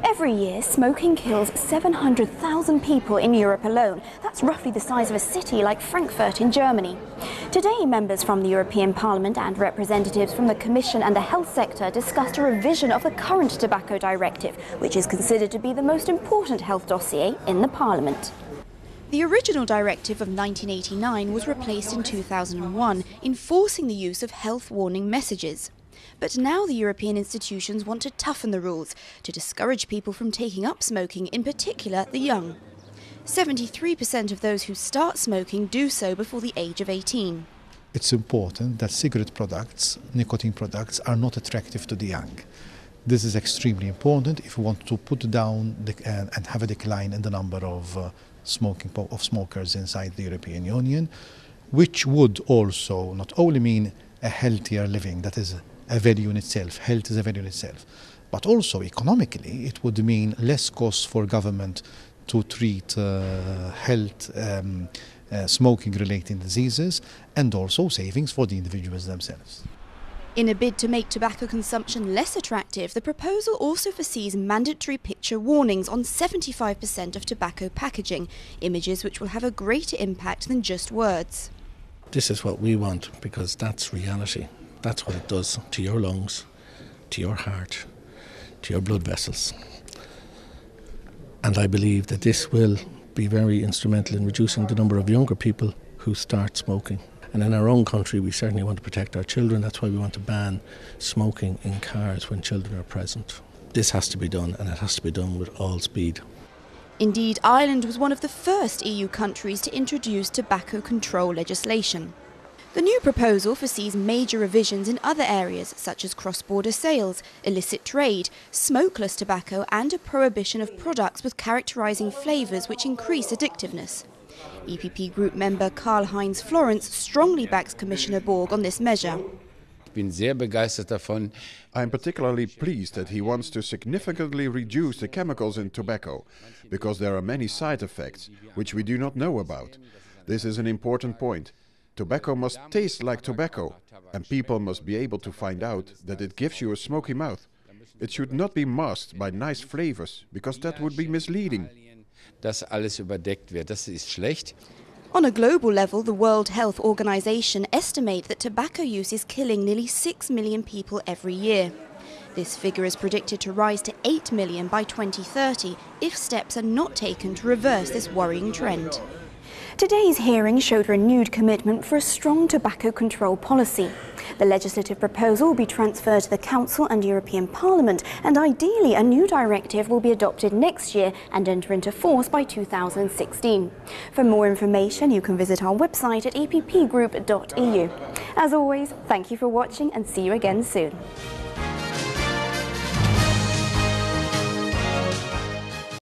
Every year, smoking kills 700,000 people in Europe alone. That's roughly the size of a city like Frankfurt in Germany. Today, members from the European Parliament and representatives from the Commission and the health sector discussed a revision of the current Tobacco Directive, which is considered to be the most important health dossier in the Parliament. The original directive of 1989 was replaced in 2001, enforcing the use of health warning messages. But now the European institutions want to toughen the rules to discourage people from taking up smoking, in particular the young. 73% of those who start smoking do so before the age of 18. It's important that cigarette products, nicotine products, are not attractive to the young. This is extremely important if we want to put down and have a decline in the number of smokers inside the European Union, which would also not only mean a healthier living, that is a value in itself, health is a value in itself, but also economically it would mean less costs for government to treat smoking-related diseases, and also savings for the individuals themselves. In a bid to make tobacco consumption less attractive, the proposal also foresees mandatory picture warnings on 75% of tobacco packaging, images which will have a greater impact than just words. This is what we want, because that's reality. That's what it does to your lungs, to your heart, to your blood vessels. And I believe that this will be very instrumental in reducing the number of younger people who start smoking. And in our own country, we certainly want to protect our children. That's why we want to ban smoking in cars when children are present. This has to be done, and it has to be done with all speed. Indeed, Ireland was one of the first EU countries to introduce tobacco control legislation. The new proposal foresees major revisions in other areas such as cross-border sales, illicit trade, smokeless tobacco and a prohibition of products with characterising flavours which increase addictiveness. EPP Group member Karl-Heinz Florenz strongly backs Commissioner Borg on this measure. I am particularly pleased that he wants to significantly reduce the chemicals in tobacco, because there are many side effects which we do not know about. This is an important point. Tobacco must taste like tobacco, and people must be able to find out that it gives you a smoky mouth. It should not be masked by nice flavors, because that would be misleading. On a global level, the World Health Organization estimates that tobacco use is killing nearly 6 million people every year. This figure is predicted to rise to 8 million by 2030 if steps are not taken to reverse this worrying trend. Today's hearing showed renewed commitment for a strong tobacco control policy. The legislative proposal will be transferred to the Council and European Parliament, and ideally a new directive will be adopted next year and enter into force by 2016. For more information, you can visit our website at eppgroup.eu. As always, thank you for watching and see you again soon.